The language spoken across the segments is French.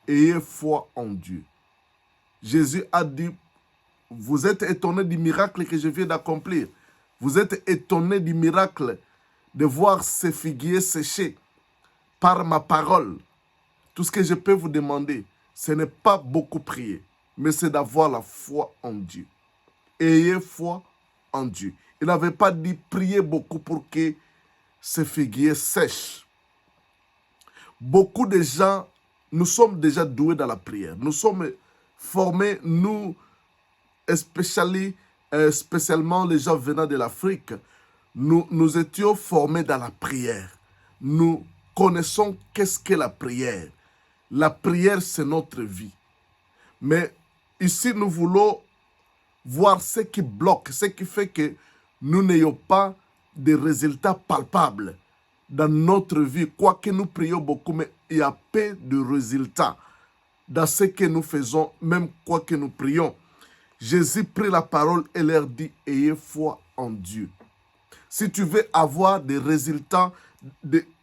ayez foi en Dieu. Jésus a dit, vous êtes étonnés du miracle que je viens d'accomplir. Vous êtes étonnés du miracle de voir ces figuiers sécher par ma parole. Tout ce que je peux vous demander, ce n'est pas beaucoup prier, mais c'est d'avoir la foi en Dieu. Ayez foi en Dieu. Il n'avait pas dit prier beaucoup pour que ces figuiers sèchent. Beaucoup de gens, nous sommes déjà doués dans la prière. Nous sommes formés, nous, spécialement les gens venant de l'Afrique, nous étions formés dans la prière. Nous connaissons qu'est-ce qu'est la prière. La prière, c'est notre vie. Mais ici, nous voulons voir ce qui bloque, ce qui fait que nous n'ayons pas de résultats palpables dans notre vie. Quoique nous prions beaucoup, mais il y a peu de résultats dans ce que nous faisons, même quoi que nous prions. Jésus prit la parole et leur dit, ayez foi en Dieu. Si tu veux avoir des résultats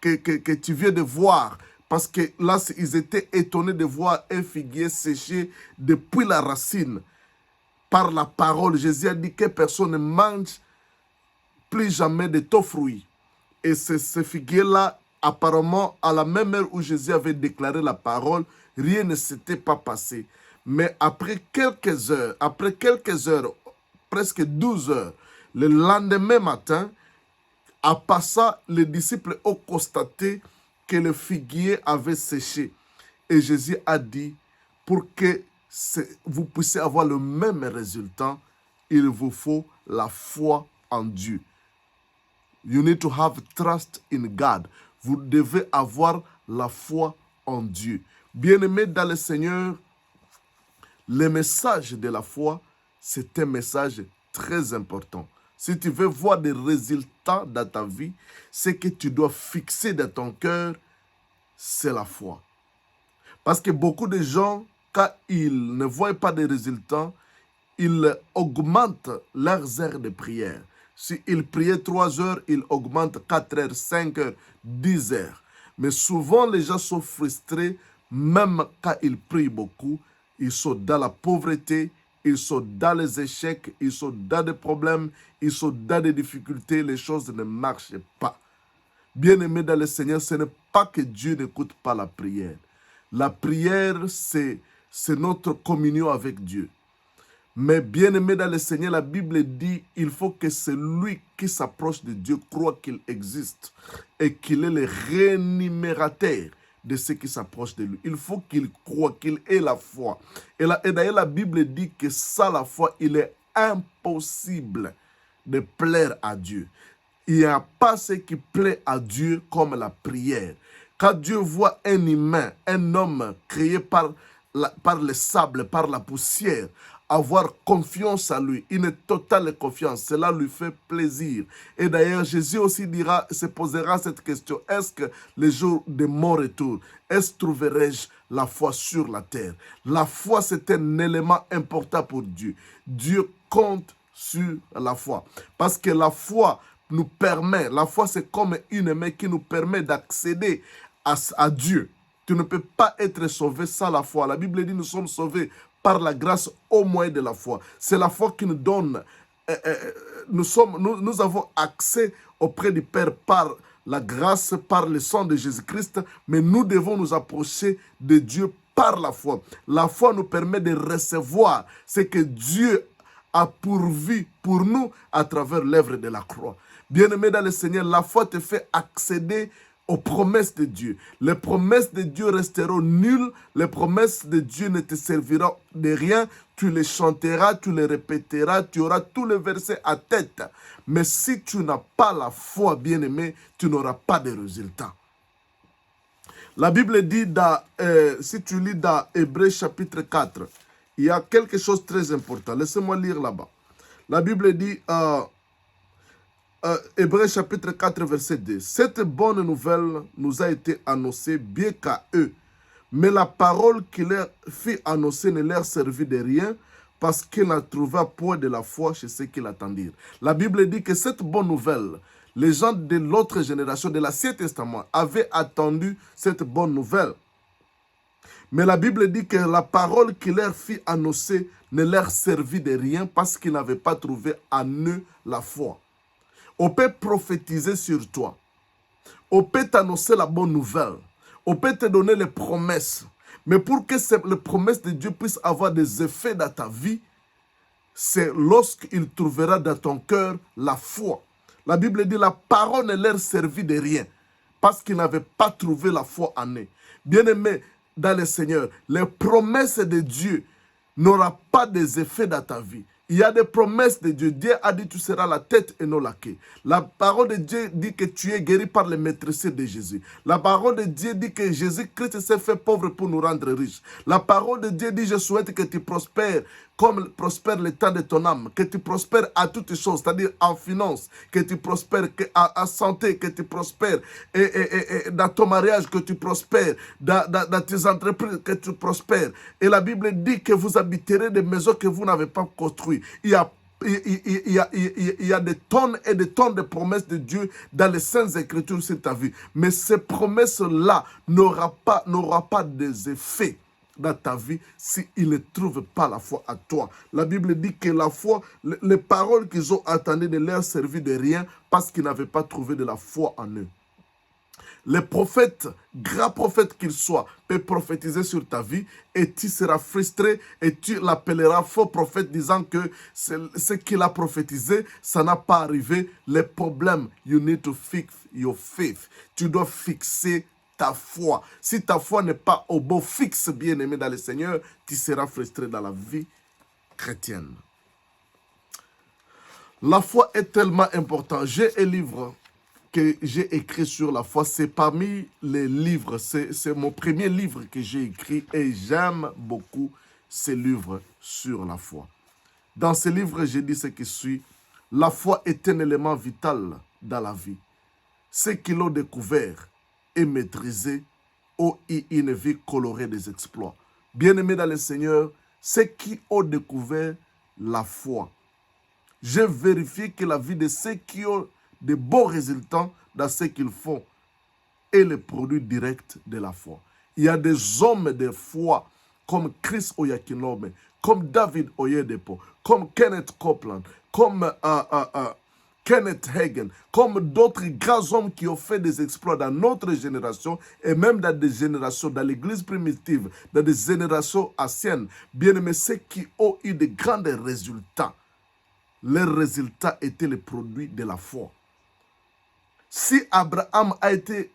que tu viens de voir, parce que là, ils étaient étonnés de voir un figuier séché depuis la racine. Par la parole, Jésus a dit que personne ne mange plus jamais de ton fruit. Et ce figuier-là, apparemment, à la même heure où Jésus avait déclaré la parole, rien ne s'était pas passé. Mais après quelques heures, presque 12 heures, le lendemain matin, en passant, les disciples ont constaté que le figuier avait séché. Et Jésus a dit, pour que vous puissiez avoir le même résultat, il vous faut la foi en Dieu. You need to have trust in God. Vous devez avoir la foi en Dieu. Bien-aimés dans le Seigneur, le message de la foi, c'est un message très important. Si tu veux voir des résultats dans ta vie, ce que tu dois fixer dans ton cœur, c'est la foi. Parce que beaucoup de gens, quand ils ne voient pas de résultats, ils augmentent leurs heures de prière. S'ils priaient 3 heures, ils augmentent 4 heures, 5 heures, 10 heures. Mais souvent, les gens sont frustrés, même quand ils prient beaucoup. Ils sont dans la pauvreté, ils sont dans les échecs, ils sont dans des problèmes, ils sont dans des difficultés, les choses ne marchent pas. Bien-aimés dans le Seigneur, ce n'est pas que Dieu n'écoute pas la prière. La prière, c'est notre communion avec Dieu. Mais bien-aimé dans le Seigneur, la Bible dit il faut que celui qui s'approche de Dieu croit qu'il existe et qu'il est le rémunérateur de ceux qui s'approchent de lui. Il faut qu'il croit, qu'il ait la foi. Et d'ailleurs, la Bible dit que sans la foi, il est impossible de plaire à Dieu. Il n'y a pas ce qui plaît à Dieu comme la prière. Quand Dieu voit un humain, un homme créé par le sable, par la poussière, avoir confiance à lui, une totale confiance, cela lui fait plaisir. Et d'ailleurs, Jésus aussi se posera cette question, est-ce que le jour de mon retour, est-ce que trouverai-je la foi sur la terre? La foi, c'est un élément important pour Dieu. Dieu compte sur la foi. Parce que la foi nous permet, la foi c'est comme une main qui nous permet d'accéder à Dieu. Tu ne peux pas être sauvé sans la foi. La Bible dit nous sommes sauvés par la grâce au moyen de la foi. C'est la foi qui nous donne, nous avons accès auprès du Père par la grâce, par le sang de Jésus-Christ, mais nous devons nous approcher de Dieu par la foi. La foi nous permet de recevoir ce que Dieu a pourvu pour nous à travers l'œuvre de la croix. Bien-aimé dans le Seigneur, la foi te fait accéder aux promesses de Dieu. Les promesses de Dieu resteront nulles. Les promesses de Dieu ne te serviront de rien. Tu les chanteras, tu les répéteras, tu auras tous les versets à tête. Mais si tu n'as pas la foi, bien-aimé, tu n'auras pas de résultats. La Bible dit, si tu lis dans Hébreux chapitre 4, il y a quelque chose de très important. Laissez-moi lire là-bas. La Bible dit... Hébreux chapitre 4, verset 2. Cette bonne nouvelle nous a été annoncée bien qu'à eux. Mais la parole qui leur fit annoncer ne leur servit de rien parce qu'ils ne trouvaient point de la foi chez ceux qui l'attendirent. La Bible dit que cette bonne nouvelle, les gens de l'autre génération, de l'Ancien Testament, avaient attendu cette bonne nouvelle. Mais la Bible dit que la parole qui leur fit annoncer ne leur servit de rien parce qu'ils n'avaient pas trouvé en eux la foi. On peut prophétiser sur toi. On peut t'annoncer la bonne nouvelle. On peut te donner les promesses. Mais pour que les promesses de Dieu puissent avoir des effets dans ta vie, c'est lorsqu'il trouvera dans ton cœur la foi. La Bible dit la parole ne leur servit de rien parce qu'ils n'avaient pas trouvé la foi en eux. Bien-aimé dans le Seigneur, les promesses de Dieu n'auront pas des effets dans ta vie. Il y a des promesses de Dieu. Dieu a dit tu seras la tête et non la queue. La parole de Dieu dit que tu es guéri par les maîtresses de Jésus. La parole de Dieu dit que Jésus-Christ s'est fait pauvre pour nous rendre riches. La parole de Dieu dit je souhaite que tu prospères comme prospère le temps de ton âme, que tu prospères à toutes choses, c'est-à-dire en finance, que tu prospères en santé, que tu prospères et dans ton mariage, que tu prospères, dans tes entreprises, que tu prospères. Et la Bible dit que vous habiterez des maisons que vous n'avez pas construites. Il y a des tonnes et des tonnes de promesses de Dieu dans les Saintes Écritures sur ta vie. Mais ces promesses-là n'auront pas des effets dans ta vie s'ils ne trouvent pas la foi à toi. La Bible dit que la foi, les paroles qu'ils ont entendues ne leur servit de rien parce qu'ils n'avaient pas trouvé de la foi en eux. Les prophètes, grands prophètes qu'ils soient, peuvent prophétiser sur ta vie et tu seras frustré et tu l'appelleras faux prophète disant que ce qu'il a prophétisé, ça n'a pas arrivé. Les problèmes, you need to fix your faith. Tu dois fixer ta foi. Si ta foi n'est pas au beau fixe, bien-aimé dans le Seigneur, tu seras frustré dans la vie chrétienne. La foi est tellement importante. J'ai un livre que j'ai écrit sur la foi. C'est parmi les livres, c'est mon premier livre que j'ai écrit et j'aime beaucoup ce livre sur la foi. Dans ce livre, j'ai dit ce qui suit. La foi est un élément vital dans la vie. Ceux qui l'ont découvert et maîtrisé ont eu une vie colorée des exploits. Bien-aimés dans le Seigneur, ceux qui ont découvert la foi, j'ai vérifié que la vie de ceux qui ont de bons résultats dans ce qu'ils font est le produit direct de la foi. Il y a des hommes de foi comme Chris Oyakhilome, comme David Oyedepo, comme Kenneth Copeland, comme Kenneth Hagin, comme d'autres grands hommes qui ont fait des exploits dans notre génération et même dans des générations, dans l'église primitive, dans des générations anciennes. Bien aimés, ceux qui ont eu de grands résultats, leurs résultats étaient le produit de la foi. Si Abraham a été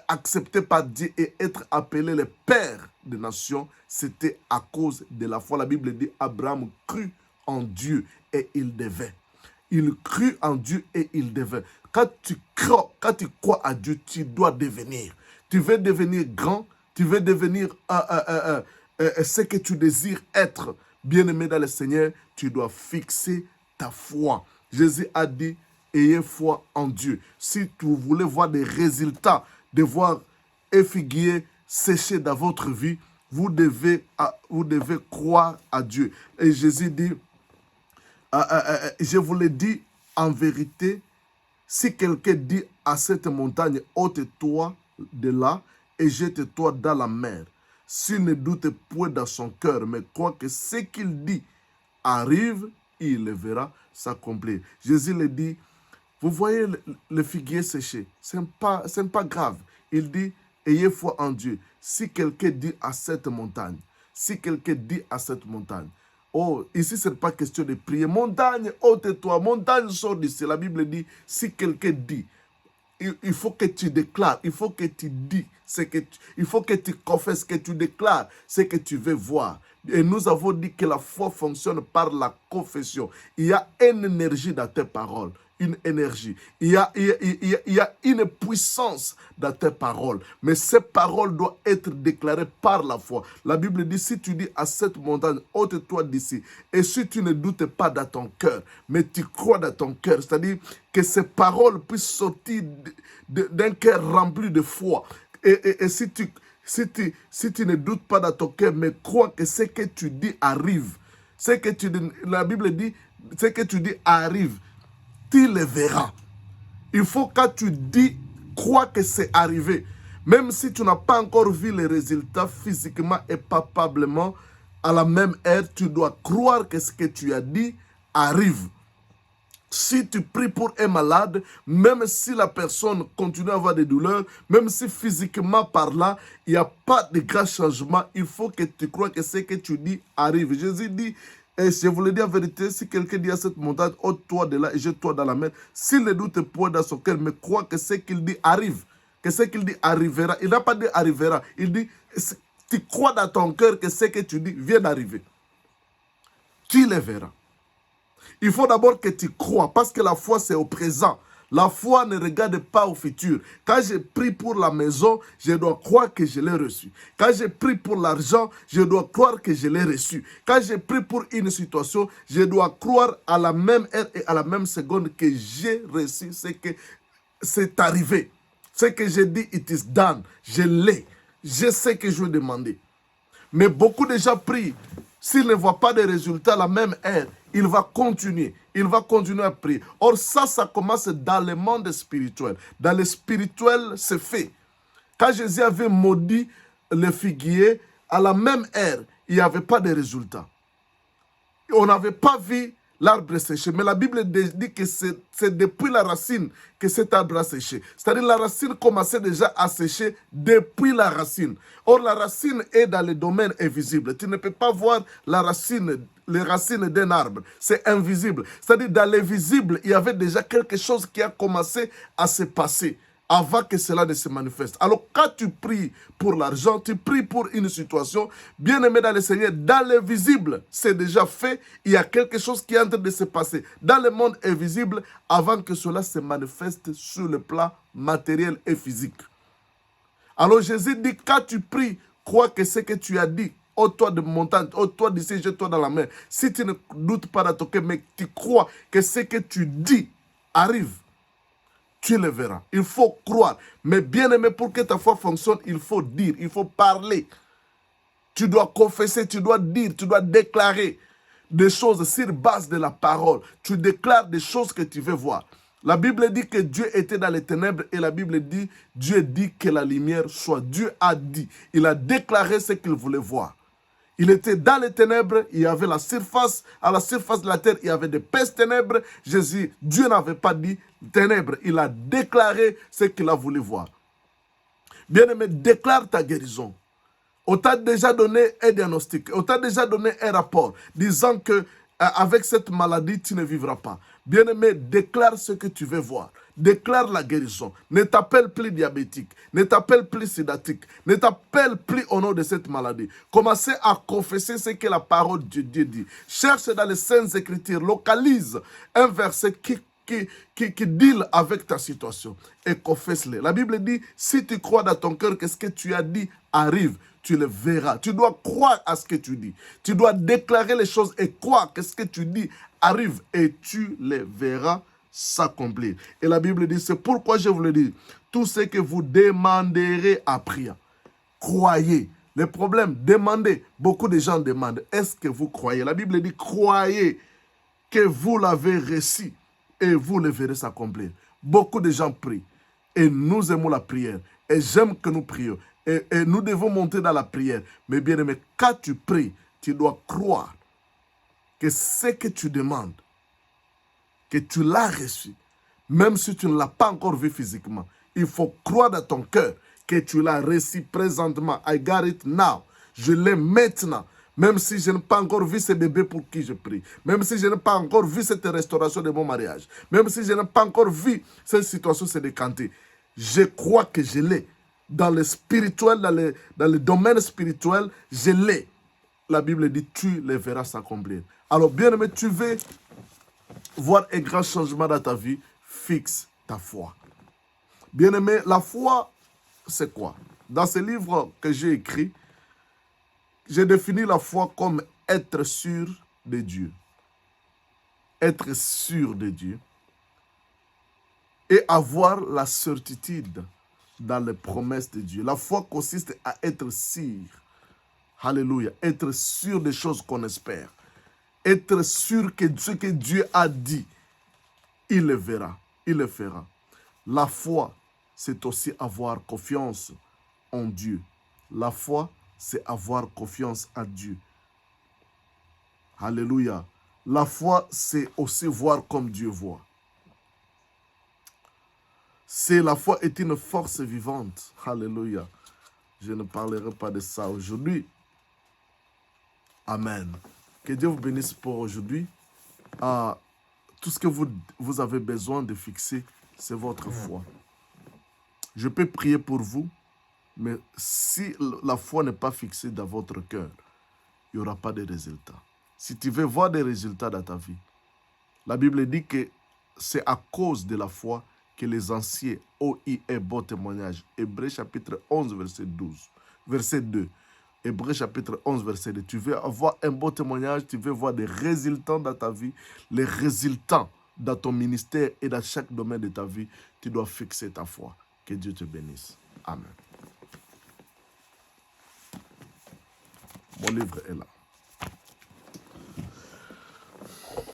accepté par Dieu et être appelé le père des nations, c'était à cause de la foi. La Bible dit Abraham crut en Dieu et il devait. Il crut en Dieu et il devait. Quand tu crois à Dieu, tu dois devenir. Tu veux devenir grand, tu veux devenir ce que tu désires être. Bien-aimé dans le Seigneur, tu dois fixer ta foi. Jésus a dit, ayez foi en Dieu. Si vous voulez voir des résultats, de voir un figuier sécher dans votre vie, vous devez croire à Dieu. Et Jésus dit, je vous le dis en vérité, si quelqu'un dit à cette montagne, ôte-toi de là et jette-toi dans la mer, s'il ne doute point dans son cœur, mais croit que ce qu'il dit arrive, il le verra s'accomplir. Jésus le dit, vous voyez le figuier séché, ce n'est pas grave. Il dit, ayez foi en Dieu. Si quelqu'un dit à cette montagne, oh, ici, ce n'est pas question de prier. Montagne, ôte-toi, montagne, sors d'ici. La Bible dit, si quelqu'un dit, il faut que tu déclares, il faut que tu dis, il faut que tu confesses, que tu déclares ce que tu veux voir. Et nous avons dit que la foi fonctionne par la confession. Il y a une énergie dans tes paroles. Une énergie. Il y a une puissance dans tes paroles. Mais ces paroles doivent être déclarées par la foi. La Bible dit, si tu dis à cette montagne, ôte-toi d'ici. Et si tu ne doutes pas dans ton cœur, mais tu crois dans ton cœur, c'est-à-dire que ces paroles puissent sortir d'un cœur rempli de foi. Et si tu ne doutes pas dans ton cœur, mais crois que ce que tu dis arrive. La Bible dit, ce que tu dis arrive. Tu le verras. Il faut quand tu dis, crois que c'est arrivé. Même si tu n'as pas encore vu les résultats physiquement et palpablement, à la même heure, tu dois croire que ce que tu as dit arrive. Si tu pries pour un malade, même si la personne continue à avoir des douleurs, même si physiquement par là, il n'y a pas de grands changements, il faut que tu crois que ce que tu dis arrive. Jésus dit, et je vous le dis en vérité, si quelqu'un dit à cette montagne, ôte-toi de là et jette-toi dans la mer, s'il ne doute point dans son cœur, mais croit que ce qu'il dit arrive, que ce qu'il dit arrivera. Il n'a pas dit arrivera, il dit, tu crois dans ton cœur que ce que tu dis vient d'arriver. Tu le verras. Il faut d'abord que tu crois, parce que la foi, c'est au présent. La foi ne regarde pas au futur. Quand je prie pour la maison, je dois croire que je l'ai reçu. Quand je prie pour l'argent, je dois croire que je l'ai reçu. Quand je prie pour une situation, je dois croire à la même heure et à la même seconde que j'ai reçu ce que c'est arrivé. Ce que j'ai dit, it is done. Je l'ai. Je sais que je vais demander. Mais beaucoup de gens prient. S'ils ne voient pas de résultats à la même heure, il va continuer. Il va continuer à prier. Or, ça commence dans le monde spirituel. Dans le spirituel, c'est fait. Quand Jésus avait maudit le figuier, à la même heure, il n'y avait pas de résultats. On n'avait pas vu l'arbre séché. Mais la Bible dit que c'est depuis la racine que cet arbre a séché. C'est-à-dire la racine commençait déjà à sécher depuis la racine. Or, la racine est dans le domaine invisible. Tu ne peux pas voir la racine, les racines d'un arbre. C'est invisible. C'est-à-dire dans l'invisible, il y avait déjà quelque chose qui a commencé à se passer avant que cela ne se manifeste. Alors, quand tu pries pour l'argent, tu pries pour une situation, bien aimé dans le Seigneur, dans l'invisible, c'est déjà fait. Il y a quelque chose qui est en train de se passer dans le monde invisible avant que cela se manifeste sur le plan matériel et physique. Alors, Jésus dit, quand tu pries, crois que ce que tu as dit, ôte-toi de montagne, ôte-toi d'ici, jette-toi dans la mer. Si tu ne doutes pas dans ton cœur, mais tu crois que ce que tu dis arrive, tu le verras. Il faut croire. Mais bien aimé, pour que ta foi fonctionne, il faut dire, il faut parler. Tu dois confesser, tu dois dire, tu dois déclarer des choses sur base de la parole. Tu déclares des choses que tu veux voir. La Bible dit que Dieu était dans les ténèbres et la Bible dit, Dieu dit que la lumière soit. Dieu a dit, il a déclaré ce qu'il voulait voir. Il était dans les ténèbres, il y avait la surface, à la surface de la terre, il y avait des pêches ténèbres. Jésus, Dieu n'avait pas dit ténèbres, il a déclaré ce qu'il a voulu voir. Bien-aimé, déclare ta guérison. On t'a déjà donné un diagnostic, on t'a déjà donné un rapport disant que avec cette maladie, tu ne vivras pas. Bien-aimé, déclare ce que tu veux voir. Déclare la guérison. Ne t'appelle plus diabétique. Ne t'appelle plus sédatique. Ne t'appelle plus au nom de cette maladie. Commencez à confesser ce que la parole de Dieu dit. Cherche dans les Saintes Écritures. Localise un verset qui deal avec ta situation et confesse-le. La Bible dit, si tu crois dans ton cœur que ce que tu as dit arrive, tu le verras. Tu dois croire à ce que tu dis. Tu dois déclarer les choses et croire que ce que tu dis arrive et tu les verras s'accomplir. Et la Bible dit, c'est pourquoi je vous le dis, tout ce que vous demanderez à prier, croyez. Le problème, demandez. Beaucoup de gens demandent, est-ce que vous croyez? La Bible dit, croyez que vous l'avez reçu et vous le verrez s'accomplir. Beaucoup de gens prient et nous aimons la prière et j'aime que nous prions et nous devons monter dans la prière. Mais bien aimé, quand tu pries, tu dois croire que ce que tu demandes, que tu l'as reçu, même si tu ne l'as pas encore vu physiquement. Il faut croire dans ton cœur que tu l'as reçu présentement. I got it now. Je l'ai maintenant. Même si je n'ai pas encore vu ce bébé pour qui je prie. Même si je n'ai pas encore vu cette restauration de mon mariage. Même si je n'ai pas encore vu cette situation se décanter. Je crois que je l'ai. Dans le spirituel, dans le domaine spirituel, je l'ai. La Bible dit, tu les verras s'accomplir. Alors, bien aimé, tu veux voir un grand changement dans ta vie, fixe ta foi. Bien-aimé, la foi, c'est quoi? Dans ce livre que j'ai écrit, j'ai défini la foi comme être sûr de Dieu. Être sûr de Dieu et avoir la certitude dans les promesses de Dieu. La foi consiste à être sûr. Alléluia. Être sûr des choses qu'on espère. Être sûr que ce que Dieu a dit, il le verra, il le fera. La foi, c'est aussi avoir confiance en Dieu. La foi, c'est avoir confiance en Dieu. Alléluia. La foi, c'est aussi voir comme Dieu voit. La foi est une force vivante. Alléluia. Je ne parlerai pas de ça aujourd'hui. Amen. Que Dieu vous bénisse pour aujourd'hui. Tout ce que vous avez besoin de fixer, c'est votre foi. Je peux prier pour vous, mais si la foi n'est pas fixée dans votre cœur, il n'y aura pas de résultats. Si tu veux voir des résultats dans ta vie, la Bible dit que c'est à cause de la foi que les anciens ont eu un bon témoignage. Hébreux chapitre 11, verset 2. Hébreux chapitre 11, verset 2. Tu veux avoir un bon témoignage, tu veux voir des résultats dans ta vie, les résultats dans ton ministère et dans chaque domaine de ta vie, tu dois fixer ta foi. Que Dieu te bénisse. Amen. Mon livre est là.